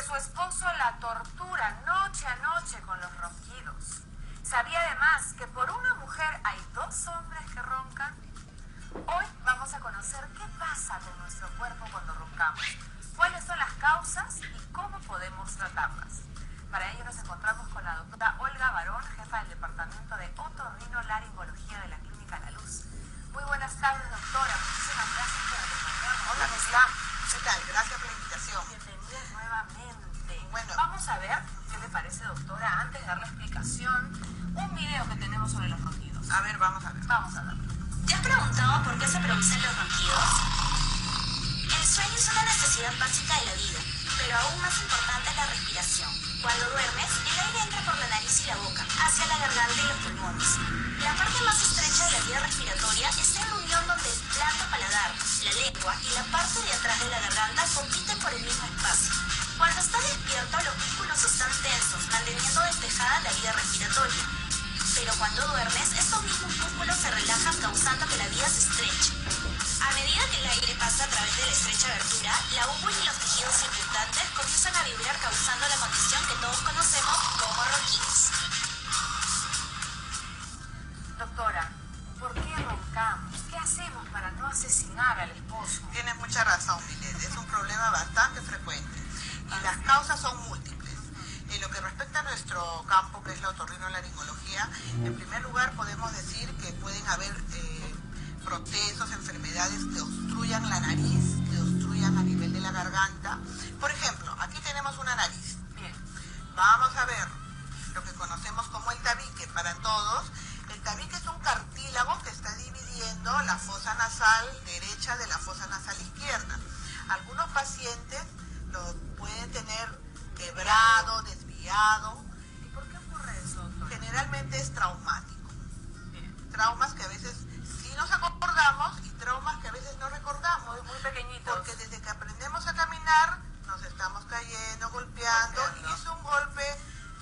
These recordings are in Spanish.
su esposo la tortura noche a noche con los ronquidos. ¿Sabía además que por una mujer hay 2 hombres que roncan? Hoy vamos a conocer qué pasa con nuestro cuerpo cuando roncamos, cuáles son las causas y cómo podemos tratarlas. Para ello nos encontramos con la doctora Olga Barón, jefa del Departamento de Otorrinolaringología de la Clínica La Luz. Muy buenas tardes, doctora. Muchísimas gracias por acompañarnos. Hola, ¿cómo está? ¿Qué tal? Gracias por la invitación. Bienvenida nuevamente. Bueno. Vamos a ver qué le parece, doctora, antes de dar la explicación, un video que tenemos sobre los ronquidos. A ver, vamos a ver. Vamos a verlo. ¿Te has preguntado por qué se producen los ronquidos? El sueño es una necesidad básica de la vida, pero aún más importante es la respiración. Cuando duermes, el aire entra por la nariz y la boca, hacia la garganta y los pulmones. La parte más estrecha de la vía respiratoria está en la unión donde el blando paladar, la lengua y la parte de atrás de la garganta compiten por el mismo espacio. Cuando estás despierto, los músculos están tensos, manteniendo despejada la vía respiratoria. Pero cuando duermes, estos mismos músculos se relajan, causando que la vía se estreche. A medida que el aire pasa a través de la estrecha abertura, la úvula y los tejidos circundantes comienzan a vibrar, causando la condición que todos conocemos como ronquidos. Doctora, ¿por qué roncamos? ¿Qué hacemos para no asesinar al esposo? Tienes mucha razón, Milet. Es un problema bastante frecuente y las causas son múltiples. En lo que respecta a nuestro campo, que es la otorrinolaringología, en primer lugar podemos decir que pueden haber procesos, enfermedades que obstruyan la nariz, que obstruyan a nivel de la garganta. Por ejemplo, aquí tenemos una nariz. Bien. Vamos a ver lo que conocemos como el tabique para todos. El tabique es un cartílago que está dividiendo la fosa nasal derecha de la fosa nasal izquierda. Algunos pacientes lo pueden tener quebrado, desviado. ¿Y por qué ocurre eso, doctora? Generalmente es traumático. Bien. Traumas que a veces sí nos acordamos y traumas que a veces no recordamos. Muy pequeñitos. Porque desde que aprendemos a caminar nos estamos cayendo, golpeando, y es un golpe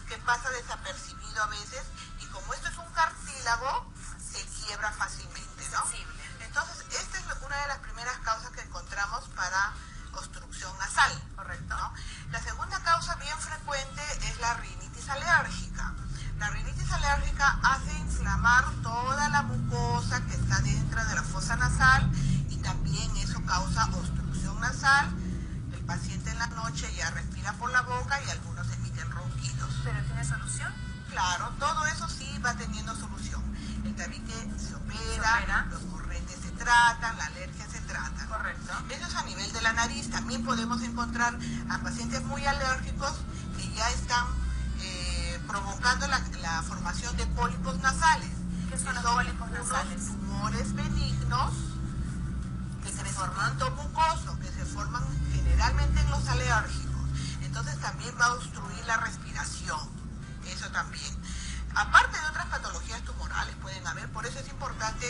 que pasa desapercibido a veces, y como esto es un cartílago, se quiebra fácilmente, ¿no? Sensible. Entonces, esta es una de las primeras causas que encontramos para obstrucción nasal. Correcto. ¿No? La segunda causa bien frecuente es la rinitis alérgica. La rinitis alérgica hace inflamar toda la mucosa que está dentro de la fosa nasal, y también eso causa obstrucción nasal. El paciente en la noche ya respira por la boca y algunos emiten ronquidos. ¿Pero tiene solución? Claro, todo eso sí va teniendo solución. El tabique se opera, los corretes se tratan, la alergia se trata. Correcto. Eso es a nivel de la nariz. También podemos encontrar a pacientes muy alérgicos que ya están provocando la formación de pólipos nasales. ¿Qué son los pólipos unos nasales? tumores benignos de crecimiento mucoso que se forman generalmente en los alérgicos. Entonces también va a obstruir la respiración. Eso también. Aparte de otras patologías tumorales pueden haber, por eso es importante,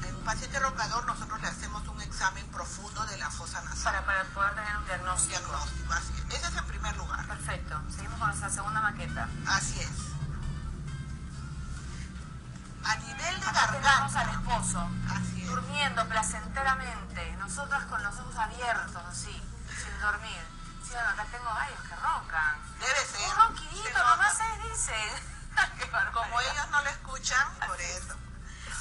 en un paciente roncador nosotros le hacemos un examen profundo de la fosa nasal. Para poder tener un diagnóstico. Diagnóstico, así es. Ese es en primer lugar. Perfecto. Seguimos con nuestra segunda maqueta. Así es. A nivel de Acá tenemos garganta. al esposo Así es. durmiendo placenteramente, nosotras con los ojos abiertos, así, sin dormir. Sí, bueno, acá tengo varios que roncan. Debe ser. Un ronquidito Se nota. nomás es, dicen. Qué barbaridad. Como ellos no lo escuchan, por eso.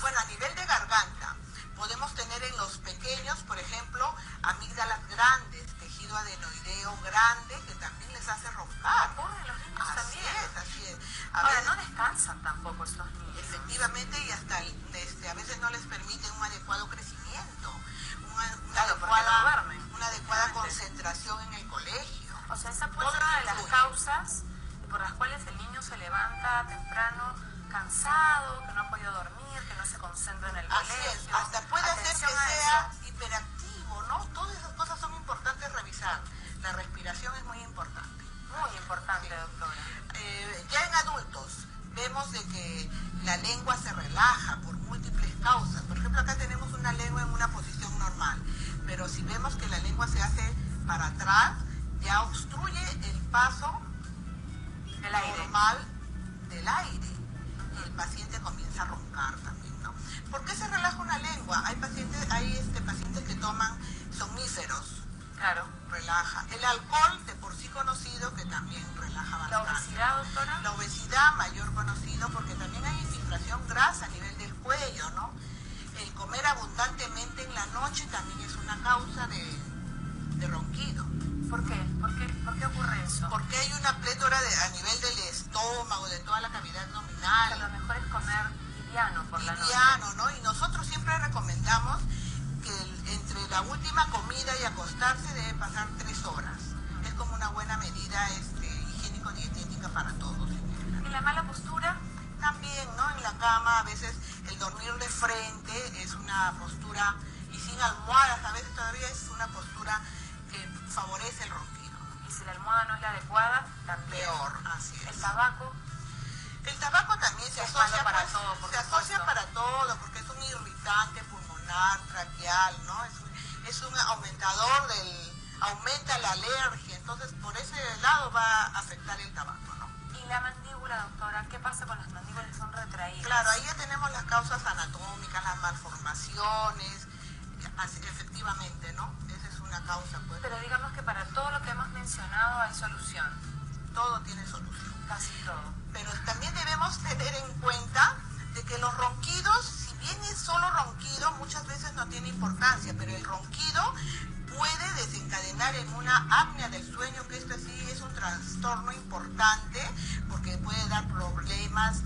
Bueno, a nivel de garganta, podemos tener en los pequeños, por ejemplo, amígdalas grandes, tejido adenoideo grande, que también les hace roncar. Pobre, los niños Así también. es, así es. A Ahora, veces, no descansan tampoco estos niños. efectivamente, y hasta a veces no les permiten un adecuado crecimiento, Claro, porque no duermen. una adecuada concentración en el colegio. O sea, esa puede Todo ser una de las influye. causas por las cuales el niño se levanta temprano cansado, que no ha podido dormir, que no se concentra en el Así colegio. es, hasta puede hacer que Atención a sea eso. hiperactivo, ¿no? Todas esas cosas son importantes revisar. La respiración es muy importante. Muy importante, doctora. Ya en adultos vemos de que la lengua se relaja por múltiples causas. Por ejemplo, acá tenemos una lengua en una posición normal, pero si vemos que la lengua se hace para atrás, ya obstruye el paso El aire. normal del aire, y el paciente comienza a roncar también, ¿no? ¿Por qué se relaja una lengua? Hay pacientes que toman somníferos, Claro. Relaja. El alcohol, de por sí conocido, que también relaja bastante. ¿La obesidad, doctora? La obesidad, mayor conocido, porque también hay infiltración grasa a nivel del cuello, ¿no? El comer abundantemente en la noche también es una causa de ronquido. ¿Por qué? ¿Por qué ocurre eso? Porque hay una plétora a nivel del estómago, de toda la cavidad Que abdominal. lo mejor es comer liviano por la noche. Liviano, ¿no? Y nosotros siempre recomendamos que entre la última comida y acostarse debe pasar 3 horas. Es como una buena medida higiénico-dietética para todos. ¿Y la mala postura? También, ¿no? En la cama a veces el dormir de frente es una postura, y sin almohadas a veces todavía es una postura que favorece el ronquido. Y si la almohada no es la adecuada, también. Peor, así es. El tabaco. El tabaco también se Es asocia malo para todo, por se supuesto. asocia para todo, porque es un irritante pulmonar, traqueal, ¿no? Es un aumentador aumenta la alergia, entonces por ese lado va a afectar el tabaco, ¿no? ¿Y la mandíbula, doctora? ¿Qué pasa con las mandíbulas que son retraídas? Claro, ahí ya tenemos las causas anatómicas, las malformaciones, efectivamente, ¿no? Esa es una causa, pues. Pero digamos que para todo lo que hemos mencionado hay solución. Todo tiene solución. Casi todo. Pero también debemos tener en cuenta de que los ronquidos, si bien es solo ronquido, muchas veces no tiene importancia, pero el ronquido puede desencadenar en una apnea del sueño, que esto sí es un trastorno importante, porque puede dar problemas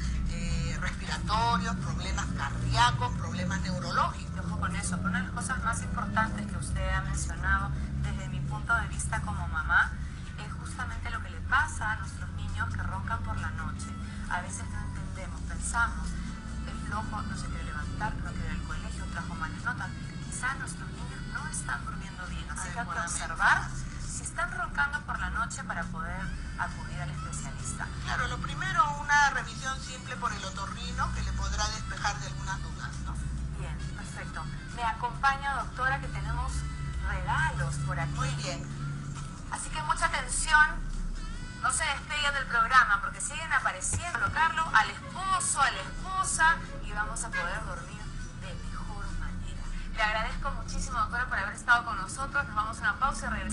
respiratorios, problemas cardíacos, problemas neurológicos. Y ojo con eso, pero una de las cosas más importantes que usted ha mencionado desde mi punto de vista como mamá es justamente lo que le pasa a nuestros niños que roncan por la noche. A veces no entendemos, pensamos, es flojo, no se quiere levantar, no quiere ir al colegio, trajo malas notas. Quizás nuestros niños no están durmiendo bien, así que hay que observar si están roncando por la noche para poder acudir al especialista. Claro, lo primero, una revisión simple por el otorrino que le podrá despejar de algunas dudas, ¿no? Bien, perfecto. Me acompaña, doctora, que tenemos regalos por aquí. Muy bien. Así que mucha atención, no se despeguen del programa porque siguen apareciendo, colocarlo al esposo, a la esposa y vamos a poder dormir de mejor manera. Le agradezco muchísimo, doctora, por haber estado con nosotros. Nos vamos a una pausa y regresamos.